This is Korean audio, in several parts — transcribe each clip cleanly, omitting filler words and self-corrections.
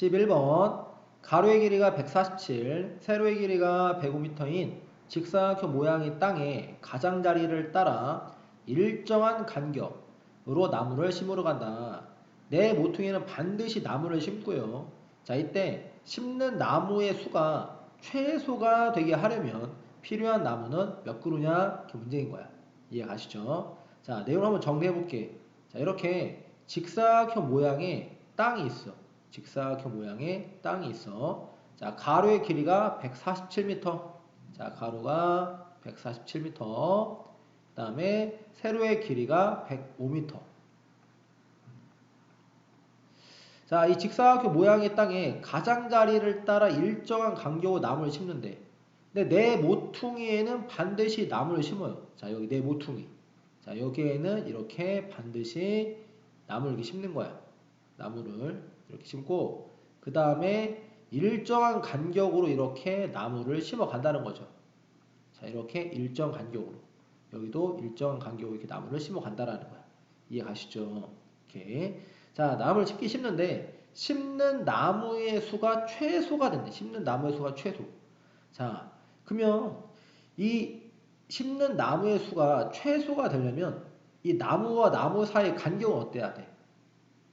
11번 가로의 길이가 147, 세로의 길이가 105m인 직사각형 모양의 땅에 가장자리를 따라 일정한 간격으로 나무를 심으러 간다. 내 모퉁이에는 반드시 나무를 심고요. 자, 이때 심는 나무의 수가 최소가 되게 하려면 필요한 나무는 몇 그루냐? 이렇게 문제인 거야. 이해 가시죠? 자, 내용을 한번 정리해 볼게. 자, 이렇게 직사각형 모양의 땅이 있어. 직사각형 모양의 땅이 있어. 자, 가로의 길이가 147m. 자, 가로가 147m. 그 다음에 세로의 길이가 105m. 자, 이 직사각형 모양의 땅에 가장자리를 따라 일정한 간격으로 나무를 심는데, 근데 내 모퉁이에는 반드시 나무를 심어요. 자, 여기 내 모퉁이. 자, 여기에는 이렇게 반드시 나무를 이렇게 심는 거야. 나무를 이렇게 심고, 그 다음에 일정한 간격으로 이렇게 나무를 심어 간다는 거죠. 자, 이렇게 일정 간격으로. 여기도 일정 간격으로 이렇게 나무를 심어 간다라는 거야. 이해 가시죠? 이렇게. 자, 나무를 심는데, 심는 나무의 수가 최소가 된대. 심는 나무의 수가 최소. 자, 그러면 이 심는 나무의 수가 최소가 되려면 이 나무와 나무 사이의 간격은 어때야 돼?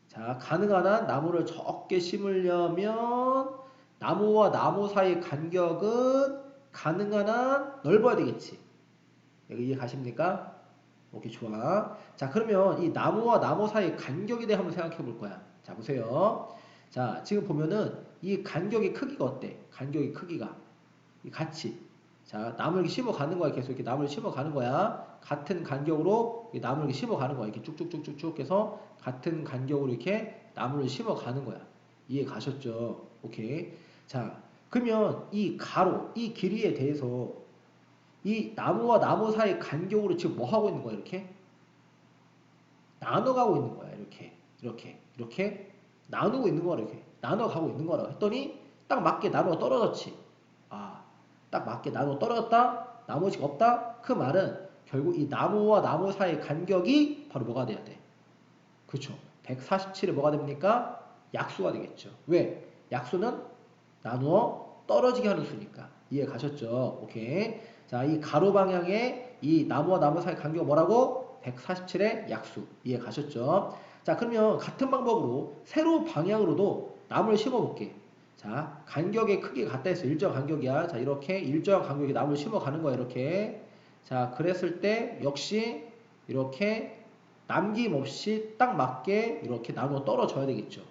자, 가능한 한 나무를 적게 심으려면 나무와 나무 사이의 간격은 가능한 한 넓어야 되겠지. 여기 이해 가십니까? 오케이, 좋아. 자, 그러면 이 나무와 나무 사이의 간격에 대해 한번 생각해 볼 거야. 자, 보세요. 자, 지금 보면은 이 간격의 크기가 어때? 간격의 크기가. 같이. 자, 나무를 이렇게 심어 가는 거야. 계속 이렇게 나무를 심어 가는 거야. 같은 간격으로 나무를 이렇게 심어 가는 거야. 이렇게 쭉쭉쭉쭉쭉 해서 같은 간격으로 이렇게 나무를 심어 가는 거야. 이해 가셨죠? 오케이. 자, 그러면 이 가로, 이 길이에 대해서 이 나무와 나무 사이 간격으로 지금 뭐 하고 있는 거야? 이렇게 나눠가고 있는 거야. 이렇게 나누고 있는 거야. 이렇게 나눠가고 있는 거라고 했더니 딱 맞게 나누어 떨어졌지. 아, 딱 맞게 나누어 떨어졌다. 나머지가 없다. 그 말은 결국 이 나무와 나무 사이의 간격이 바로 뭐가 돼야 돼? 그렇죠. 147이 뭐가 됩니까? 약수가 되겠죠. 왜? 약수는 나누어 떨어지게 하는 수니까. 이해 가셨죠? 오케이. 자, 이 가로 방향의 이 나무와 나무 사이 간격은 뭐라고? 147의 약수. 이해 가셨죠? 자, 그러면 같은 방법으로 세로 방향으로도 나무를 심어 볼게. 자, 간격의 크기가 같다 해서 일정 간격이야. 자, 이렇게 일정한 간격의 나무를 심어 가는 거야. 이렇게. 자, 그랬을 때 역시 이렇게 남김없이 딱 맞게 이렇게 나누어 떨어져야 되겠죠.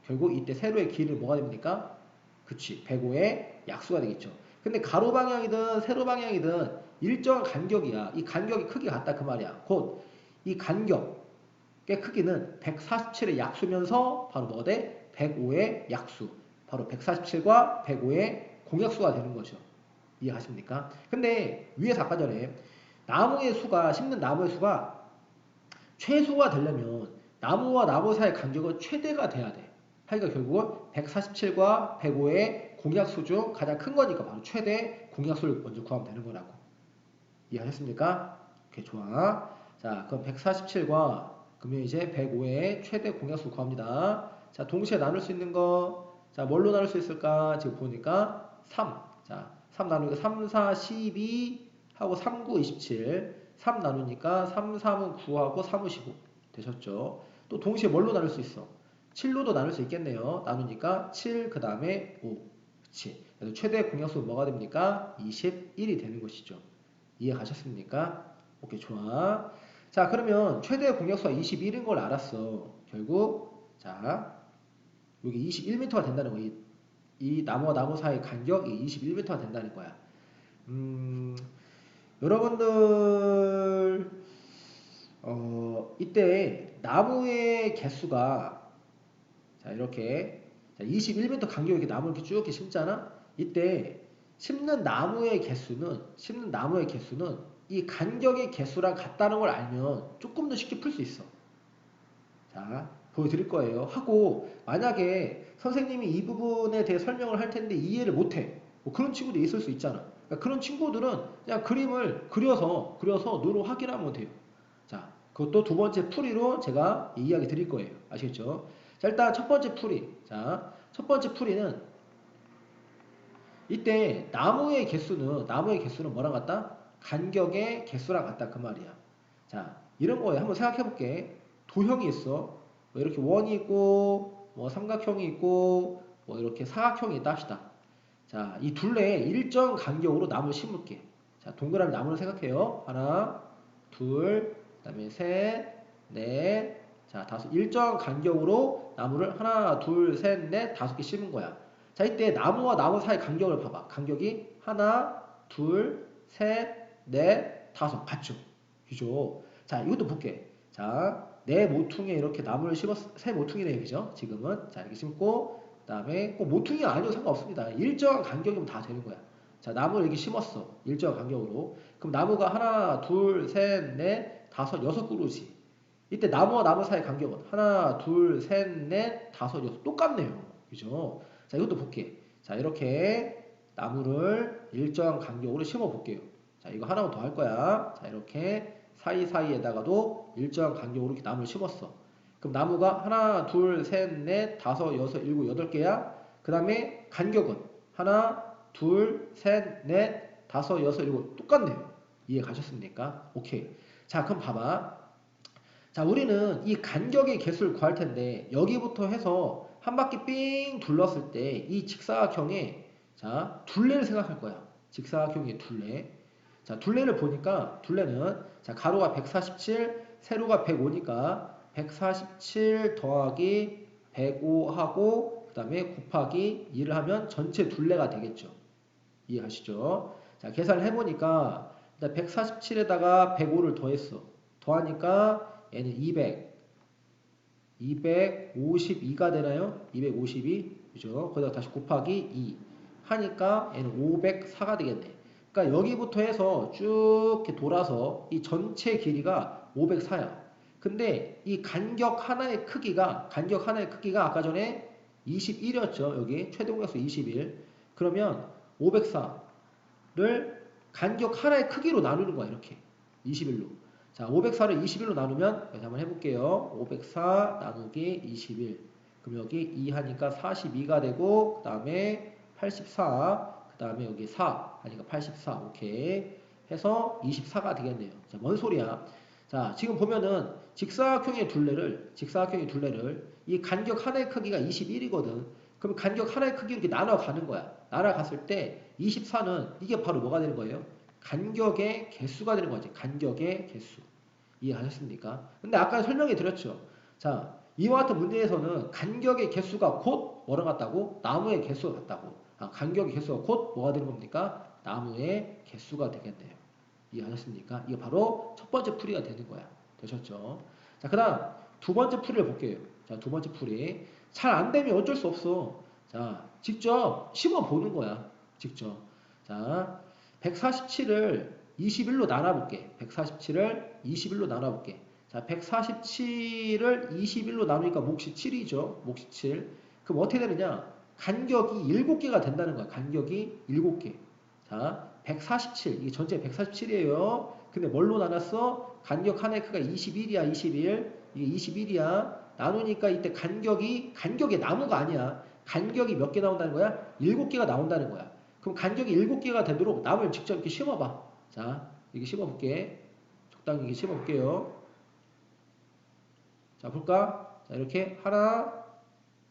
결국 이때 세로의 길이는 뭐가 됩니까? 그치, 105의 약수가 되겠죠. 근데 가로 방향이든 세로 방향이든 일정한 간격이야. 이 간격이 크기가 같다 그 말이야. 곧 이 간격의 크기는 147의 약수면서 바로 뭐가 돼? 105의 약수. 바로 147과 105의 공약수가 되는 거죠. 이해하십니까? 근데 위에서 아까 전에 나무의 수가, 심는 나무의 수가 최소가 되려면 나무와 나무 사이의 간격은 최대가 돼야 돼. 하니까 결국은 147과 105의 공약수 중 가장 큰 거니까 바로 최대 공약수를 먼저 구하면 되는 거라고. 이해하셨습니까? 오케이, 좋아. 자, 그럼 147과 그러면 이제 105의 최대 공약수 구합니다. 자, 동시에 나눌 수 있는 거. 자, 뭘로 나눌 수 있을까? 지금 보니까 3. 자, 3 나누니까 3, 4, 12 하고 3, 9, 27. 3 나누니까 3, 3은 9하고 3은 15. 되셨죠? 또 동시에 뭘로 나눌 수 있어? 7로도 나눌 수 있겠네요. 나누니까 7, 그 다음에 5. 그치. 그래서 최대 공약수는 뭐가 됩니까? 21이 되는 것이죠. 이해 가셨습니까? 오케이, 좋아. 자, 그러면 최대 공약수가 21인 걸 알았어. 결국, 자, 여기 21m가 된다는 거야. 이 나무와 나무 사이 간격이 21m가 된다는 거야. 여러분들, 이때 나무의 개수가, 자, 이렇게, 자, 21m 간격 이렇게 나무 이렇게 쭉 이렇게 심잖아? 이때, 심는 나무의 개수는 이 간격의 개수랑 같다는 걸 알면 조금 더 쉽게 풀 수 있어. 자, 보여드릴 거예요. 하고, 만약에 선생님이 이 부분에 대해 설명을 할 텐데 이해를 못해. 뭐 그런 친구도 있을 수 있잖아. 그러니까 그런 친구들은 그냥 그림을 그려서 눈으로 확인하면 돼요. 자, 그것도 두 번째 풀이로 제가 이 이야기 드릴 거예요. 아시겠죠? 자, 일단 첫 번째 풀이. 자, 첫 번째 풀이는 이때 나무의 개수는 뭐랑 같다? 간격의 개수랑 같다 그 말이야. 자, 이런 거에 한번 생각해 볼게. 도형이 있어. 뭐 이렇게 원이 있고 뭐 삼각형이 있고 뭐 이렇게 사각형이 있다 합시다. 자, 이 둘레에 일정 간격으로 나무를 심을게. 자, 동그라미 나무를 생각해요. 하나, 둘, 그다음에 셋, 넷, 자, 다섯. 일정 간격으로 나무를 하나, 둘, 셋, 넷, 다섯 개 심은 거야. 자, 이때 나무와 나무 사이 간격을 봐봐. 간격이 하나, 둘, 셋, 넷, 다섯. 같죠? 그죠? 자, 이것도 볼게. 자, 네 모퉁이에 이렇게 나무를 심었어. 세 모퉁이네, 그죠? 지금은. 자, 이렇게 심고, 그 다음에 꼭 모퉁이 아니어도 상관없습니다. 일정한 간격이면 다 되는 거야. 자, 나무를 이렇게 심었어. 일정한 간격으로. 그럼 나무가 하나, 둘, 셋, 넷, 다섯, 여섯 그루지. 이때 나무와 나무 사이 간격은 하나, 둘, 셋, 넷, 다섯, 여섯. 똑같네요. 그죠? 자, 이것도 볼게. 자, 이렇게 나무를 일정한 간격으로 심어 볼게요. 자, 이거 하나만 더 할 거야. 자, 이렇게 사이사이에다가도 일정한 간격으로 이렇게 나무를 심었어. 그럼 나무가 하나, 둘, 셋, 넷, 다섯, 여섯, 일곱, 여덟 개야. 그 다음에 간격은 하나, 둘, 셋, 넷, 다섯, 여섯, 일곱. 똑같네요. 이해 가셨습니까? 오케이. 자, 그럼 봐봐. 자, 우리는 이 간격의 개수를 구할 텐데 여기부터 해서 한 바퀴 삥 둘렀을 때 이 직사각형의 자, 둘레를 생각할 거야. 직사각형의 둘레. 자, 둘레를 보니까 둘레는 자, 가로가 147, 세로가 105니까 147 더하기 105하고 그 다음에 곱하기 2를 하면 전체 둘레가 되겠죠. 이해하시죠? 자, 계산을 해보니까 일단 147에다가 105를 더했어. 더하니까 얘는 252가 되나요? 252. 그죠? 거기다 다시 곱하기 2 하니까 얘는 504가 되겠네. 그러니까 여기부터 해서 쭉 이렇게 돌아서 이 전체 길이가 504야. 근데 이 간격 하나의 크기가 아까 전에 21이었죠. 여기 최대공약수 21. 그러면 504를 간격 하나의 크기로 나누는 거야. 이렇게 21로. 자, 504를 21로 나누면 여기 한번 해볼게요. 504 나누기 21. 그럼 여기 2 하니까 42가 되고 그 다음에 84, 그 다음에 여기 4 하니까 84. 오케이. 해서 24가 되겠네요. 자, 뭔 소리야? 자, 지금 보면은 직사각형의 둘레를 이 간격 하나의 크기가 21이거든. 그럼 간격 하나의 크기로 이렇게 나눠가는 거야. 나눠갔을 때 24는 이게 바로 뭐가 되는 거예요? 간격의 개수가 되는 거지. 간격의 개수. 이해하셨습니까? 근데 아까 설명해 드렸죠. 자, 이와 같은 문제에서는 간격의 개수가 곧 뭐랑 같다고? 나무의 개수가 같다고. 아, 간격의 개수가 곧 뭐가 되는 겁니까? 나무의 개수가 되겠네요. 이해하셨습니까? 이거 바로 첫 번째 풀이가 되는 거야. 되셨죠? 자, 그 다음 두 번째 풀이를 볼게요. 자, 두 번째 풀이. 잘 안 되면 어쩔 수 없어. 자, 직접 심어 보는 거야. 직접. 자, 147을 21로 나눠볼게. 147을 21로 나눠볼게. 자, 147을 21로 나누니까 몫이 7이죠. 몫이 7. 그럼 어떻게 되느냐? 간격이 7개가 된다는 거야. 간격이 7개. 자, 147. 이게 전체 147이에요. 근데 뭘로 나눴어? 간격 하나의 크기가 21이야. 21. 이게 21이야. 나누니까 이때 간격이 나무가 아니야. 간격이 몇 개 나온다는 거야? 7개가 나온다는 거야. 그럼 간격이 7개가 되도록 나무를 직접 이렇게 심어봐. 자, 이렇게 심어볼게. 적당히 이렇게 심어볼게요. 자, 볼까? 자, 이렇게 하나,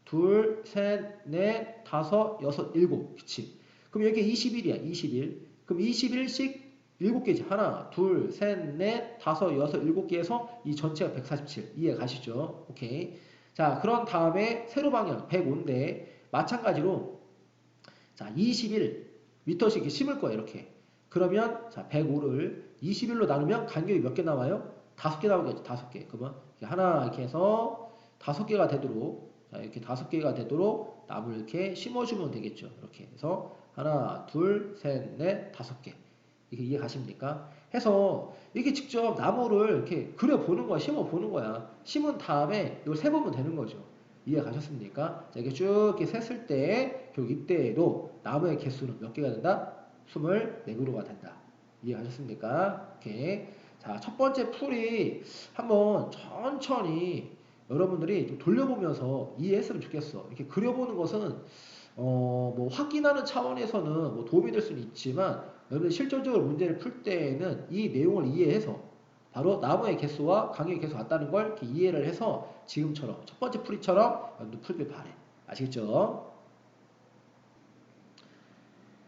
둘, 셋, 넷, 다섯, 여섯, 일곱. 그치? 그럼 여기 21이야. 21. 그럼 21씩 7개지. 하나, 둘, 셋, 넷, 다섯, 여섯, 7개에서 이 전체가 147. 이해 가시죠? 오케이. 자, 그런 다음에 세로 방향 105인데 마찬가지로 자, 21m씩 이렇게 심을 거야. 이렇게. 그러면 자, 105를 21로 나누면 간격이 몇 개 나와요? 5개 나오겠죠. 5개. 그러면 이렇게 하나 이렇게 해서 5개가 되도록 자, 이렇게 5개가 되도록 나무를 이렇게 심어주면 되겠죠. 이렇게 해서 하나, 둘, 셋, 넷, 5개. 이렇게 이해 가십니까? 해서 이렇게 직접 나무를 이렇게 그려보는 거야. 심어보는 거야. 심은 다음에 이걸 세보면 되는 거죠. 이해 가셨습니까? 자, 이렇게 쭉 이렇게 셌을 때 결국 이때에도 나무의 개수는 몇 개가 된다? 24그루가 된다. 이해 가셨습니까? 오케이. 자, 첫 번째 풀이 한번 천천히 여러분들이 좀 돌려보면서 이해했으면 좋겠어. 이렇게 그려보는 것은 뭐 확인하는 차원에서는 뭐 도움이 될 수는 있지만 여러분들 실질적으로 문제를 풀 때에는 이 내용을 이해해서 바로 나무의 개수와 강의 개수 같다는 걸 이렇게 이해를 해서 지금처럼 첫 번째 풀이처럼 여러분들 풀길 바래. 아시겠죠?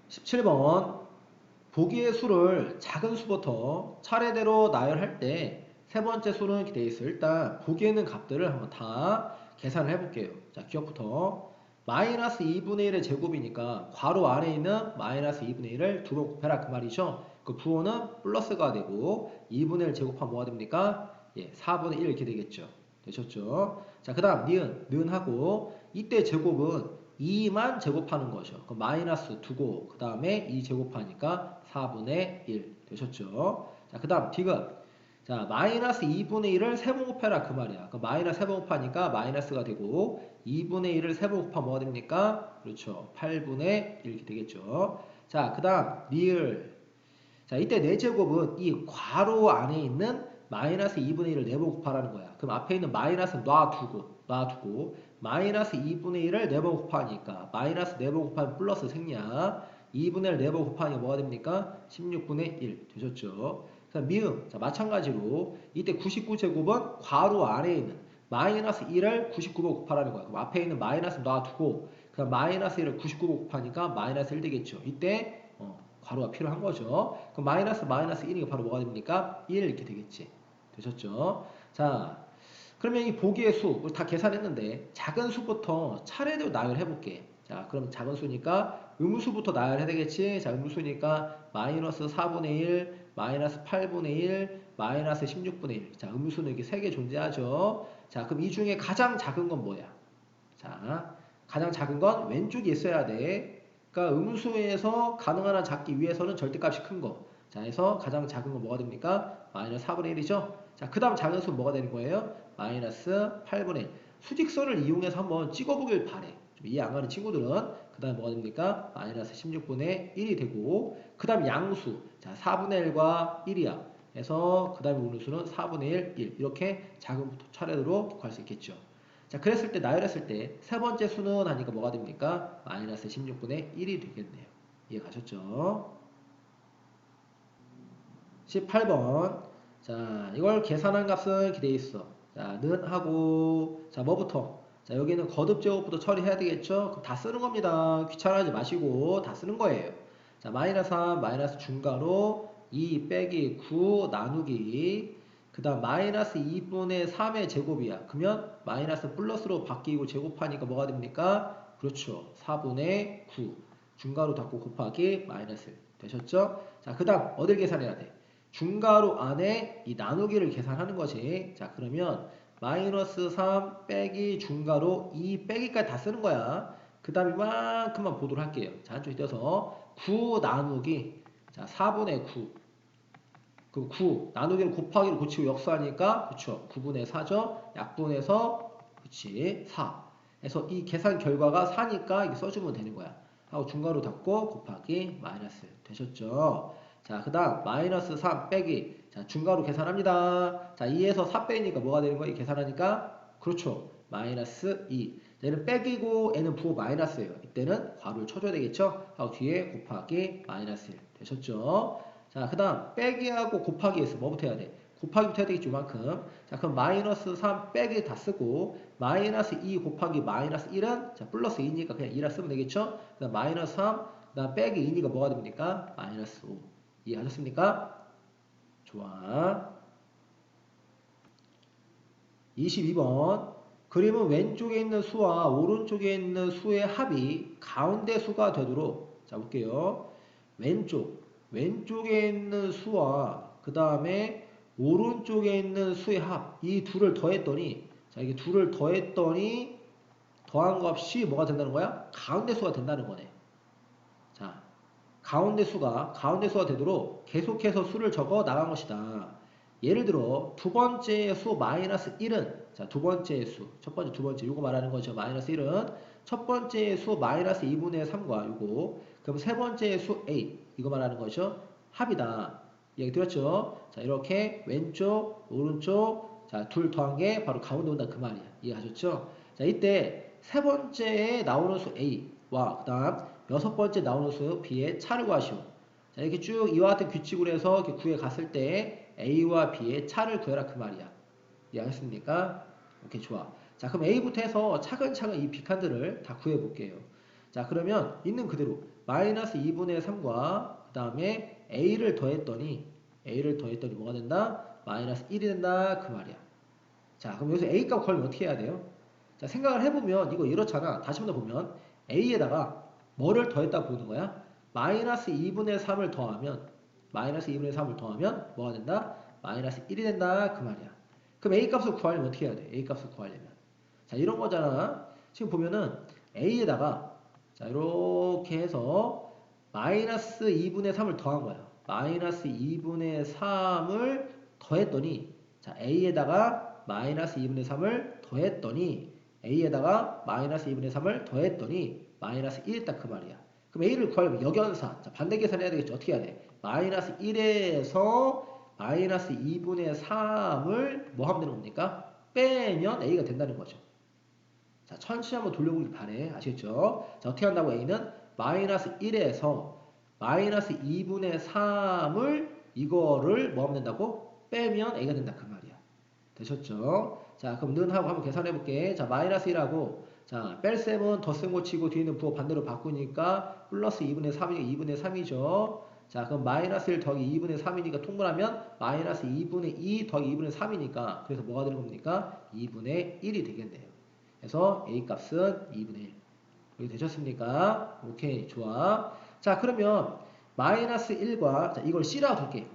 17번 보기의 수를 작은 수부터 차례대로 나열할 때 세 번째 수는 이렇게 되어 있어요. 일단 보기에 있는 값들을 한번 다 계산을 해볼게요. 자, 기억부터 마이너스 2분의 1의 제곱이니까 괄호 안에 있는 마이너스 2분의 1을 두 번 곱해라 그 말이죠. 그 부호는 플러스가 되고 2분의 1 제곱하면 뭐가 됩니까? 예, 4분의 1 이렇게 되겠죠. 되셨죠? 자, 그 다음 니은하고 이때 제곱은 2만 제곱하는 거죠. 그럼 마이너스 두고 그 다음에 2 제곱하니까 4분의 1 되셨죠? 자, 그 다음 디귿. 자, 마이너스 2분의 1을 세번 곱해라 그 말이야. 그 마이너스 세번 곱하니까 마이너스가 되고 2분의 1을 세번 곱하면 뭐가 됩니까? 그렇죠. 8분의 1 이렇게 되겠죠. 자, 그 다음 리을. 자, 이때 4제곱은 이 괄호 안에 있는 마이너스 2분의 1을 4번 곱하라는 거야. 그럼 앞에 있는 마이너스 놔두고 마이너스 2분의 1을 4번 곱하니까 마이너스 4번 곱하면 플러스 생략 2분의 1 4번 곱하니까 뭐가 됩니까? 16분의 1 되셨죠? 미음. 자, 마찬가지로 이때 99제곱은 괄호 안에 있는 마이너스 1을 99번 곱하라는 거야. 그럼 앞에 있는 마이너스 놔두고 그럼 마이너스 1을 99번 곱하니까 마이너스 1 되겠죠. 이때 괄호가 필요한 거죠. 그럼 마이너스 1이니까 바로 뭐가 됩니까? 1 이렇게 되겠지. 되셨죠? 자, 그러면 이 보기의 수, 우리 다 계산했는데 작은 수부터 차례대로 나열해 볼게. 자, 그럼 작은 수니까 음수부터 나열해야 되겠지? 자, 음수니까 마이너스 4분의 1, 마이너스 8분의 1, 마이너스 16분의 1. 자, 음수는 이렇게 3개 존재하죠. 자, 그럼 이 중에 가장 작은 건 뭐야? 자, 가장 작은 건 왼쪽에 있어야 돼. 그러니까 음수에서 가능한 한 작기 위해서는 절대값이 큰 거. 자, 해서 가장 작은 건 뭐가 됩니까? 마이너스 4분의 1이죠. 자, 그 다음 작은 수는 뭐가 되는 거예요? 마이너스 8분의 1. 수직선을 이용해서 한번 찍어보길 바래. 좀 이해 안 가는 친구들은 그 다음 뭐가 됩니까? 마이너스 16분의 1이 되고 그 다음 양수. 자, 4분의 1과 1이야. 해서 그 다음에 오는 수는 4분의 1, 1. 이렇게 작은부터 차례대로 구할 수 있겠죠. 자, 그랬을 때 나열했을 때 세 번째 수는 하니까 뭐가 됩니까? 마이너스 16분의 1이 되겠네요. 이해 가셨죠? 18번. 자, 이걸 계산한 값은 기대해 있어. 자, 는 하고 자, 뭐부터? 자, 여기는 거듭 제곱부터 처리해야 되겠죠? 그럼 다 쓰는 겁니다. 귀찮아하지 마시고 다 쓰는 거예요. 자, 마이너스 3, 마이너스 중괄호 2 빼기 9 나누기 그 다음 마이너스 2분의 3의 제곱이야. 그러면 마이너스 플러스로 바뀌고 제곱하니까 뭐가 됩니까? 그렇죠. 4분의 9 중괄호 닫고 곱하기 마이너스 되셨죠? 자, 그 다음 어딜 계산해야 돼? 중괄호 안에 이 나누기를 계산하는 거지. 자, 그러면 마이너스 3 빼기 중괄호 2 빼기까지 다 쓰는 거야. 그 다음 이만큼만 보도록 할게요. 자, 한쪽에 떼서 9 나누기 자 4분의 9 그럼 9 나누기를 곱하기를 고치고 역수하니까 그쵸 9분의 4죠. 약분해서 그치 4 해서 이 계산 결과가 4니까 이게 써주면 되는 거야. 하고 중괄호 닫고 곱하기 마이너스 되셨죠. 자, 그 다음 마이너스 3 빼기 자 중괄호 계산합니다. 자, 2에서 4 빼니까 뭐가 되는 거야? 이 계산하니까 그렇죠. 마이너스 2 얘는 빼기고 얘는 부호 마이너스예요. 이때는 괄호를 쳐줘야 되겠죠. 하고 뒤에 곱하기 마이너스 1 되셨죠. 자, 그 다음 빼기하고 곱하기 해서 뭐부터 해야 돼? 곱하기부터 해야 되겠죠, 이만큼. 자, 그럼 마이너스 3 빼기 다 쓰고 마이너스 2 곱하기 마이너스 1은 자, 플러스 2니까 그냥 2라 쓰면 되겠죠? 그 다음 마이너스 3, 그 다음 빼기 2니까 뭐가 됩니까? 마이너스 5. 이해하셨습니까? 좋아. 22번. 그림은 왼쪽에 있는 수와 오른쪽에 있는 수의 합이 가운데 수가 되도록 자, 볼게요. 왼쪽에 있는 수와 그 다음에 오른쪽에 있는 수의 합, 이 둘을 더했더니 자, 이게 둘을 더했더니 더한 값이 뭐가 된다는 거야? 가운데 수가 된다는 거네. 자, 가운데 수가 되도록 계속해서 수를 적어 나간 것이다. 예를 들어 두 번째 수 마이너스 1은 자, 두 번째 수, 첫 번째, 두 번째 요거 말하는 거죠. 마이너스 1은 첫 번째 수 마이너스 2분의 3과 요거 그럼 세 번째 수 A 이거 말하는 거죠. 합이다. 얘기 들었죠? 자, 이렇게 왼쪽, 오른쪽, 자, 둘 더한 게 바로 가운데 온다 그 말이야. 이해하셨죠? 자, 이때 세 번째에 나오는 수 A와 그 다음 여섯 번째 나오는 수 B의 차를 구하시오. 자, 이렇게 쭉 이와 같은 규칙으로 해서 이렇게 구해 갔을 때 A와 B의 차를 구해라 그 말이야. 이해하셨습니까? 오케이, 좋아. 자, 그럼 A부터 해서 차근차근 이 빅칸들을 다 구해 볼게요. 자, 그러면 있는 그대로 마이너스 2분의 3과 그 다음에 A를 더했더니 뭐가 된다? 마이너스 1이 된다 그 말이야. 자, 그럼 여기서 A값 구하려면 어떻게 해야 돼요? 자, 생각을 해보면 이거 이렇잖아. 다시 한번 보면 A에다가 뭐를 더했다고 보는 거야? 마이너스 2분의 3을 더하면 뭐가 된다? 마이너스 1이 된다 그 말이야. 그럼 A값을 구하려면 어떻게 해야 돼? A값을 구하려면 자, 이런 거잖아. 지금 보면은 A에다가 자, 이렇게 해서 마이너스 2분의 3을 더한 거야. 마이너스 2분의 3을 더했더니 자, A에다가 마이너스 2분의 3을 더했더니 A에다가 마이너스 2분의 3을 더했더니 마이너스 1이다 그 말이야. 그럼 A를 구하려면 역연산. 자, 반대 계산해야 되겠죠. 어떻게 해야 돼? 마이너스 1에서 마이너스 2분의 3을 뭐 하면 되는 겁니까? 빼면 A가 된다는 거죠. 자, 천천히 한번 돌려보길 바래. 아시겠죠? 자, 어떻게 한다고 A는? 마이너스 1에서 마이너스 2분의 3을 이거를 뭐 하면 된다고? 빼면 A가 된다 그 말이야. 되셨죠? 자, 그럼 는하고 한번 계산해 볼게. 자, 마이너스 1하고 자, 뺄셈은 덧셈 고치고 뒤에 있는 부호 반대로 바꾸니까 플러스 2분의 3이니까 2분의 3이죠. 자, 그럼 마이너스 1 더하기 2분의 3이니까 통분하면 마이너스 2분의 2 더하기 2분의 3이니까 그래서 뭐가 되는 겁니까? 2분의 1이 되겠네요. 그래서 A값은 2분의 1. 여기 되셨습니까? 오케이, 좋아. 자, 그러면 마이너스 1과 자, 이걸 C라고 둘게.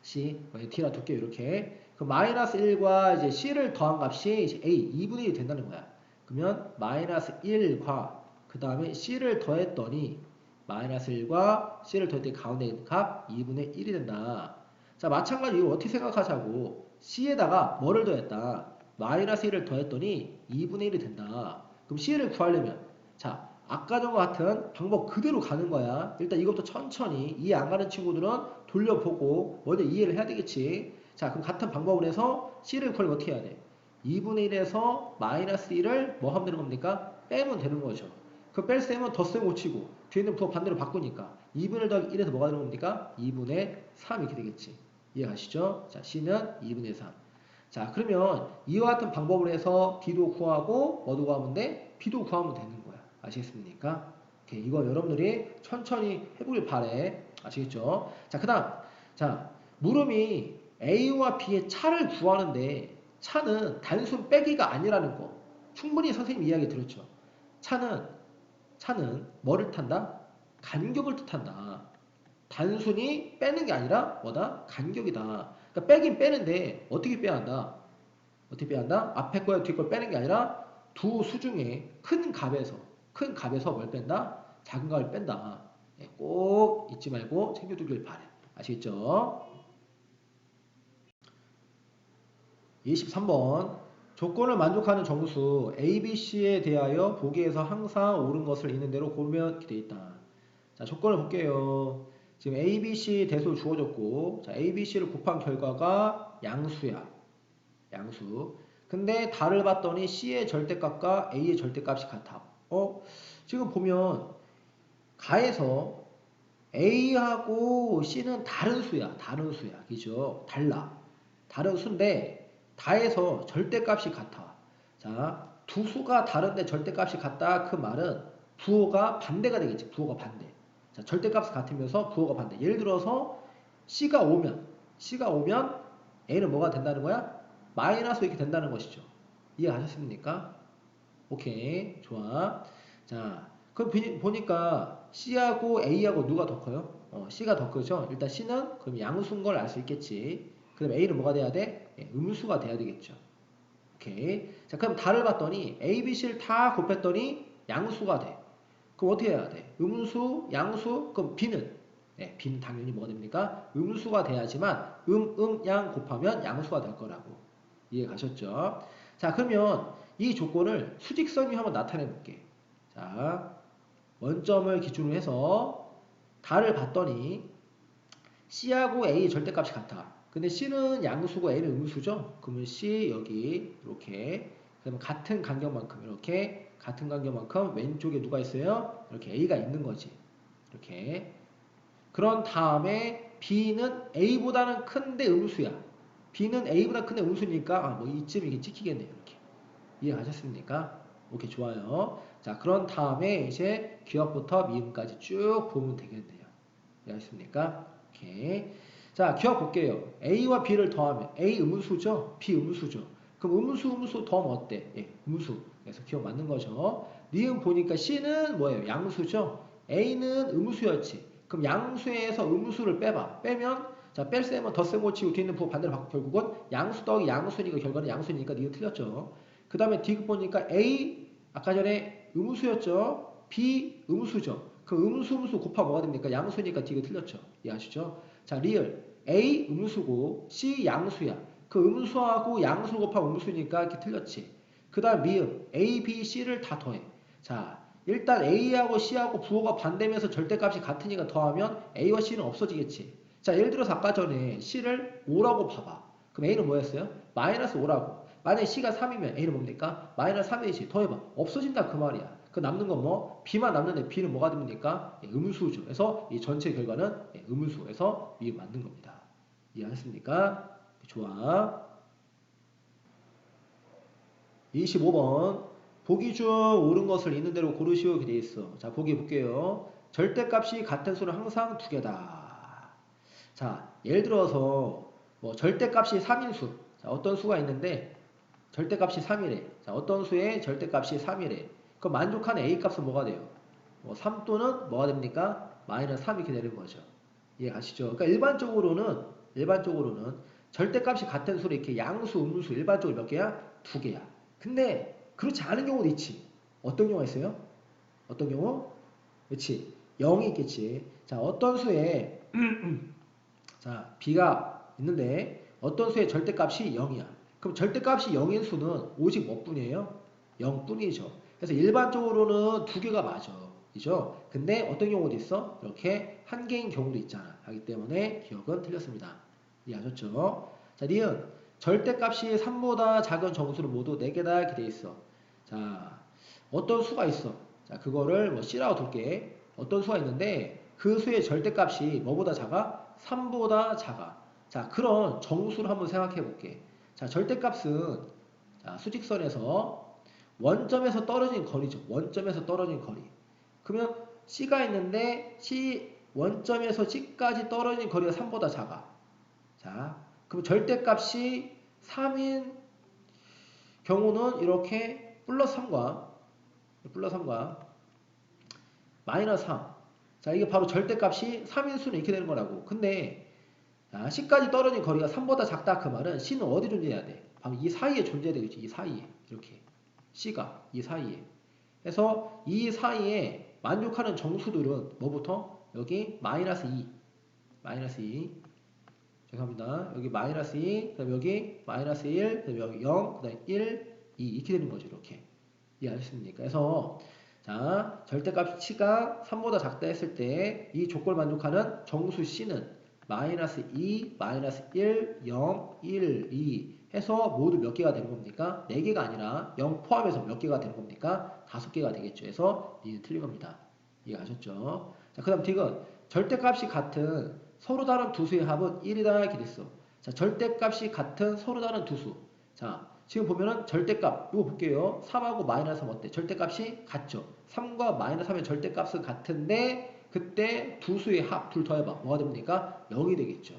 C, T라 둘게요. 이렇게. 그 마이너스 1과 이제 C를 더한 값이 이제 A 2분의 1이 된다는 거야. 그러면 마이너스 1과 그 다음에 C를 더했더니 마이너스 1과 C를 더했더니 가운데 있는 값 2분의 1이 된다. 자, 마찬가지로 이거 어떻게 생각하자고. C에다가 뭐를 더했다? 마이너스 1을 더했더니 2분의 1이 된다. 그럼 C를 구하려면 자, 아까 전과 같은 방법 그대로 가는 거야. 일단 이것도 천천히 이해 안 가는 친구들은 돌려보고 먼저 이해를 해야 되겠지. 자, 그럼 같은 방법을 해서 C를 구하려면 어떻게 해야 돼? 2분의 1에서 마이너스 1을 뭐 하면 되는 겁니까? 빼면 되는 거죠. 그 뺄셈은 덧셈 고치고 뒤에 있는 부호 반대로 바꾸니까 2분의 1 더하기 1에서 뭐가 되는 겁니까? 2분의 3 이렇게 되겠지. 이해가시죠? 자, C는 2분의 3. 자, 그러면 이와 같은 방법을 해서 D도 구하고 뭐도 구하면 돼? B도 구하면 되는 거야. 아시겠습니까? 오케이, 이거 여러분들이 천천히 해보길 바래. 아시겠죠? 자, 그 다음. 자, 물음이 A와 B의 차를 구하는데 차는 단순 빼기가 아니라는 거. 충분히 선생님 이야기 들었죠? 차는 뭐를 탄다? 간격을 뜻한다. 단순히 빼는 게 아니라 뭐다? 간격이다. 그러니까 빼긴 빼는데 어떻게 빼야 한다? 어떻게 빼야 한다? 앞에 거에 뒤에 걸 빼는 게 아니라 두 수 중에 큰 값에서 뭘 뺀다? 작은 값을 뺀다. 예, 꼭 잊지 말고 챙겨두길 바래. 아시겠죠? 23번 조건을 만족하는 정수 A, B, C에 대하여 보기에서 항상 옳은 것을 있는 대로 고르면 이렇게 되어 있다. 자, 조건을 볼게요. 지금 A, B, C 대수를 주어졌고 자, A, B, C를 곱한 결과가 양수야. 양수. 근데 달을 봤더니 C의 절대값과 A의 절대값이 같아. 지금 보면 가에서 A하고 C는 다른 수야. 다른 수야. 그죠? 달라. 다른 수인데 다에서 절대값이 같아. 자, 두 수가 다른데 절대값이 같다. 그 말은 부호가 반대가 되겠지. 부호가 반대. 자, 절대값이 같으면서 부호가 반대. 예를 들어서 C가 오면 A는 뭐가 된다는 거야? 마이너스 이렇게 된다는 것이죠. 이해하셨습니까? 오케이, 좋아. 자, 그럼 보니까 C하고 A하고 누가 더 커요? C가 더 크죠? 일단 C는 그럼 양수인 걸 알 수 있겠지. 그럼 A는 뭐가 돼야 돼? 예, 음수가 돼야 되겠죠. 오케이. 자, 그럼 달을 봤더니 A, B, C를 다 곱했더니 양수가 돼. 그럼 어떻게 해야 돼? 음수, 양수, 그럼 B는? 네, B는 당연히 뭐가 됩니까? 음수가 돼야지만 양 곱하면 양수가 될 거라고. 이해 가셨죠? 자, 그러면 이 조건을 수직선이 한번 나타내 볼게. 자, 원점을 기준으로 해서 달을 봤더니 C하고 A의 절대값이 같아. 근데 C는 양수고 A는 음수죠. 그러면 C 여기 이렇게 그러면 같은 간격만큼 이렇게 같은 간격만큼 왼쪽에 누가 있어요? 이렇게 A가 있는 거지. 이렇게. 그런 다음에 B는 A보다는 큰데 음수야. B는 A보다 큰데 음수니까 뭐 이쯤 이게 찍히겠네요. 이렇게. 이해가셨습니까? 오케이, 좋아요. 자, 그런 다음에 이제 기억부터 미음까지 쭉 보면 되겠네요. 이해하셨습니까? 오케이. 자, 기억 볼게요. A와 B를 더하면 A 음수죠? B 음수죠? 그럼 음수 더하면 어때? 예, 음수. 그래서 기억 맞는 거죠. 니은 보니까 C는 뭐예요? 양수죠? A는 음수였지. 그럼 양수에서 음수를 빼봐. 빼면 자, 뺄셈은 덧셈 고치고 뒤에 있는 부호 반대로 바꾸고 결국은 양수 더하기 양수니까 결과는 양수니까 니은 틀렸죠. 그 다음에 D급 보니까 A 아까 전에 음수였죠? B 음수죠? 그 음수 곱하면 뭐가 됩니까? 양수니까 D가 틀렸죠. 이해하시죠? 자, 리을 A 음수고 C 양수야. 그 음수하고 양수 곱하면 음수니까 이렇게 틀렸지. 그 다음 미음 A, B, C를 다 더해. 자, 일단 A하고 C하고 부호가 반대면서 절대값이 같으니까 더하면 A와 C는 없어지겠지. 자, 예를 들어서 아까 전에 C를 5라고 봐봐. 그럼 A는 뭐였어요? 마이너스 5라고. 만약에 C가 3이면 A는 뭡니까? 마이너스 3이지. 더해봐. 없어진다 그 말이야. 그 남는 건 뭐? B만 남는데 B는 뭐가 됩니까? 예, 음수죠. 그래서 이 전체 결과는 예, 음수에서 미 맞는 겁니다. 이해하셨습니까? 좋아. 25번. 보기 중 옳은 것을 있는 대로 고르시오 이렇게 돼 있어. 자, 보기 볼게요. 절대값이 같은 수는 항상 두 개다. 자, 예를 들어서 뭐 절대값이 3인수. 자, 어떤 수가 있는데 절대값이 3이래. 자, 어떤 수의 절대값이 3이래. 그럼 만족하는 A값은 뭐가 돼요? 뭐 3 또는 뭐가 됩니까? 마이너스 3 이렇게 되는 거죠. 이해 가시죠? 그러니까 일반적으로는 절대값이 같은 수를 이렇게 양수, 음수 일반적으로 몇 개야? 두 개야. 근데 그렇지 않은 경우도 있지. 어떤 경우가 있어요? 어떤 경우? 그렇지. 0이 있겠지. 자, 어떤 수에 자, B가 있는데 어떤 수의 절대값이 0이야. 그럼 절대값이 0인 수는 오직 몇 뿐이에요? 0뿐이죠. 그래서 일반적으로는 두 개가 맞아. 그죠? 근데 어떤 경우도 있어? 이렇게 한 개인 경우도 있잖아. 하기 때문에 기억은 틀렸습니다. 이해하셨죠? 자, 니은 절대값이 3보다 작은 정수를 모두 4개다 이렇게 돼 있어. 자, 어떤 수가 있어? 자, 그거를 뭐 C라고 둘게. 어떤 수가 있는데 그 수의 절대값이 뭐보다 작아? 3보다 작아. 자, 그런 정수를 한번 생각해 볼게. 자, 절대값은 자, 수직선에서 원점에서 떨어진 거리죠. 원점에서 떨어진 거리. 그러면 C가 있는데 C 원점에서 C까지 떨어진 거리가 3보다 작아. 자, 그럼 절대값이 3인 경우는 이렇게 플러스 3과 마이너스 3. 자, 이게 바로 절대값이 3인수는 이렇게 되는 거라고. 근데 자, C까지 떨어진 거리가 3보다 작다 그 말은 C는 어디 존재해야 돼? 바로 이 사이에 존재해야 되겠지. 이 사이에. 이렇게. C가 이 사이에. 그래서 이 사이에 만족하는 정수들은 뭐부터? 여기 마이너스 2. 마이너스 2. 죄송합니다. 여기 마이너스 2. 그 다음에 여기 마이너스 1. 그 다음에 여기 0. 그 다음에 1. 2. 이렇게 되는 거죠. 이렇게. 이해하셨습니까? 그래서 자, 절대값 C가 3보다 작다 했을 때 이 조건을 만족하는 정수 C는 마이너스 2, 마이너스 1, 0, 1, 2 해서 모두 몇 개가 되는 겁니까? 4개가 아니라 0 포함해서 몇 개가 되는 겁니까? 5개가 되겠죠. 그래서 D는 틀린 겁니다. 이해하셨죠? 자, 그 다음 D는 절대값이 같은 서로 다른 두 수의 합은 1이다 이렇게 됐어. 자, 절대값이 같은 서로 다른 두 수. 자, 지금 보면은 절대값 이거 볼게요. 3하고 마이너스 3 어때? 절대값이 같죠. 3과 마이너스 3의 절대값은 같은데 그때 두 수의 합 둘 더해봐. 뭐가 됩니까? 0이 되겠죠.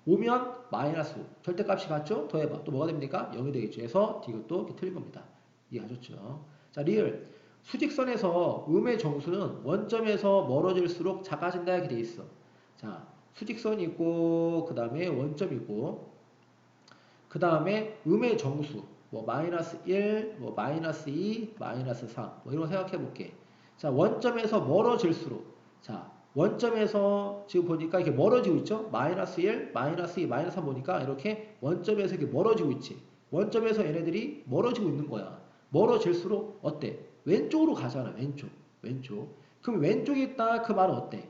오면 마이너스 절대값이 같죠? 더해봐. 또 뭐가 됩니까? 0이 되겠죠. 그래서 이것도 이렇게 틀린 겁니다. 이해하셨죠? 자, 리을 수직선에서 음의 정수는 원점에서 멀어질수록 작아진다 이렇게 돼 있어. 자, 수직선이 있고 그 다음에 원점이 있고 그 다음에 음의 정수 뭐 마이너스 1, 뭐 마이너스 2, 마이너스 3 뭐 이런 거 생각해 볼게. 자, 원점에서 멀어질수록 자, 원점에서 지금 보니까 이렇게 멀어지고 있죠? 마이너스 1, 마이너스 2, 마이너스 3 보니까 이렇게 원점에서 이렇게 멀어지고 있지. 원점에서 얘네들이 멀어지고 있는 거야. 멀어질수록 어때? 왼쪽으로 가잖아. 왼쪽. 그럼 왼쪽에 있다 그 말은 어때?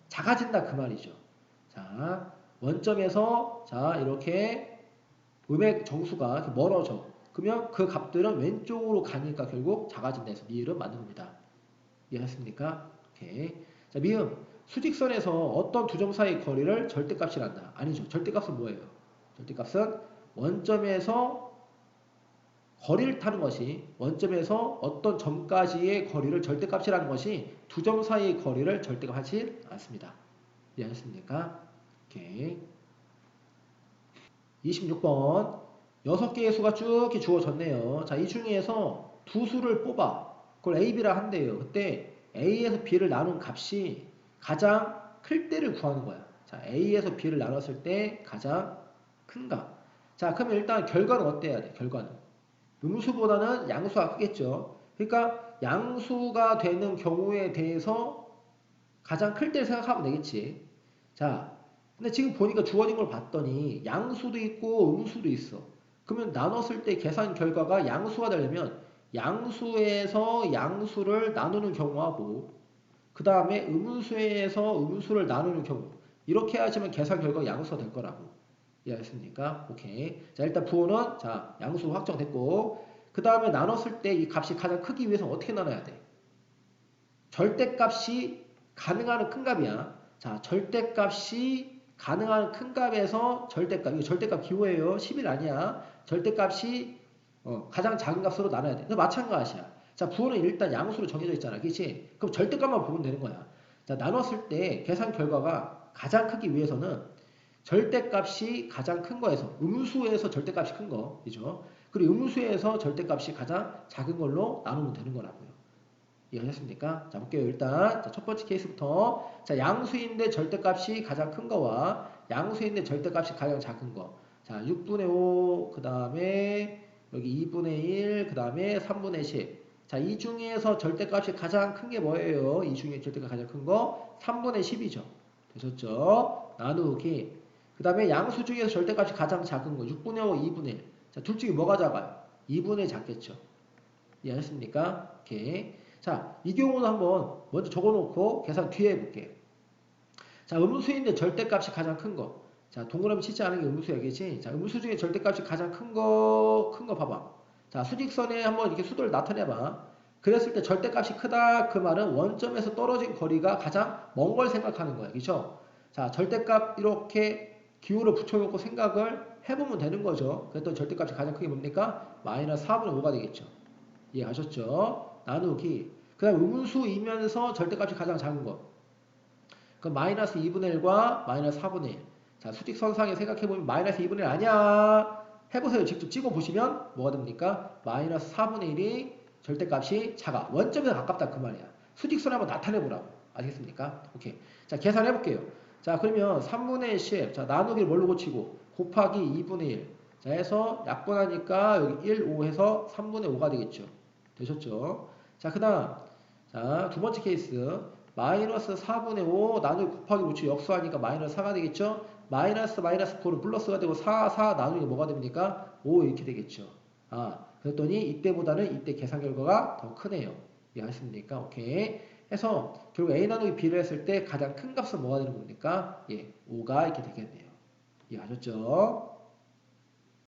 작아진다 그 말이죠. 자, 원점에서 자 이렇게 음의 정수가 이렇게 멀어져. 그러면 그 값들은 왼쪽으로 가니까 결국 작아진다 해서 미을을 만든 겁니다. 이해하셨습니까? 오케이. 자, 미음. 수직선에서 어떤 두 점 사이 거리를 절대값이란다. 아니죠. 절대값은 뭐예요? 절대값은 원점에서 거리를 타는 것이 원점에서 어떤 점까지의 거리를 절대값이라는 것이 두 점 사이의 거리를 절대값하지 않습니다. 이해하셨습니까? 오케이. 26번 6개의 수가 쭉 이렇게 주어졌네요. 자, 이 중에서 두 수를 뽑아. 그걸 A, B라 한대요. 그때 A에서 B를 나눈 값이 가장 클 때를 구하는 거야. 자, A에서 B를 나눴을 때 가장 큰 값. 자, 그러면 일단 결과는 어때야 돼? 결과는. 음수보다는 양수가 크겠죠. 그러니까 양수가 되는 경우에 대해서 가장 클 때를 생각하면 되겠지. 자, 근데 지금 보니까 주어진 걸 봤더니 양수도 있고 음수도 있어. 그러면 나눴을 때 계산 결과가 양수가 되려면 양수에서 양수를 나누는 경우하고 그 다음에 음수에서 음수를 나누는 경우 이렇게 하시면 계산 결과가 양수가 될 거라고. 이해하셨습니까? 오케이. 자, 일단 부호는 자 양수 확정됐고 그 다음에 나눴을 때 이 값이 가장 크기 위해서 어떻게 나눠야 돼? 절대값이 가능한 큰 값이야. 자, 절대값이 가능한 큰 값에서 절대값, 이거 절대값 기호예요. 10일 아니야. 절대값이 가장 작은 값으로 나눠야 돼. 마찬가지야. 자, 부호는 일단 양수로 정해져 있잖아. 그치? 그럼 절대값만 보면 되는 거야. 자, 나눴을 때 계산 결과가 가장 크기 위해서는 절대값이 가장 큰 거에서 음수에서 절대값이 큰 거. 그죠? 그리고 음수에서 절대값이 가장 작은 걸로 나누면 되는 거라고요. 이해하셨습니까? 자, 볼게요. 일단 자, 첫 번째 케이스부터 자, 양수인데 절대값이 가장 큰 거와 양수인데 절대값이 가장 작은 거. 자, 6분의 5, 그 다음에 여기 2분의 1, 그 다음에 3분의 10. 자, 이 중에서 절대값이 가장 큰 게 뭐예요? 이 중에 절대값 가장 큰 거 3분의 10이죠. 되셨죠? 나누기. 그 다음에 양수 중에서 절대값이 가장 작은 거 6분의 5, 2분의 1. 자, 둘 중에 뭐가 작아요? 2분의 1 작겠죠. 이해하셨습니까? 오케이. 자, 이 경우는 한번 먼저 적어놓고 계산 뒤에 해볼게요. 자, 음수인데 절대값이 가장 큰 거. 자, 동그라미 치지 않은 게 음수야, 그치? 자, 음수 중에 절대값이 가장 큰 거 봐봐. 자, 수직선에 한번 이렇게 수도를 나타내봐. 그랬을 때 절대값이 크다. 그 말은 원점에서 떨어진 거리가 가장 먼 걸 생각하는 거야, 그쵸? 자, 절대값 이렇게 기호를 붙여놓고 생각을 해보면 되는 거죠. 그랬더니 절대값이 가장 크게 뭡니까? 마이너스 4분의 5가 되겠죠. 이해하셨죠? 나누기. 그 다음 음수이면서 절대값이 가장 작은 거. 그럼 마이너스 2분의 1과 마이너스 4분의 1. 자, 수직선상에 생각해보면 마이너스 2분의 1 아니야. 해보세요. 직접 찍어보시면 뭐가 됩니까? 마이너스 4분의 1이 절대값이 작아. 원점에 가깝다 그 말이야. 수직선 한번 나타내보라고. 아시겠습니까? 오케이. 자, 계산해볼게요. 자, 그러면 3분의 10. 자, 나누기를 뭘로 고치고? 곱하기 2분의 1. 자, 해서 약분하니까 여기 1, 5 해서 3분의 5가 되겠죠. 되셨죠? 자, 그 다음. 자, 두 번째 케이스. 마이너스 4분의 5 나누기 곱하기 5치 역수하니까 마이너스 4가 되겠죠? 마이너스 마이너스 9는 플러스가 되고 4 나누기 뭐가 됩니까? 5 이렇게 되겠죠. 아, 그랬더니 이때보다는 이때 계산 결과가 더 크네요. 이해하십니까? 오케이. 해서 결국 A 나누기 B를 했을 때 가장 큰 값은 뭐가 되는 겁니까? 예, 5가 이렇게 되겠네요. 이해하셨죠?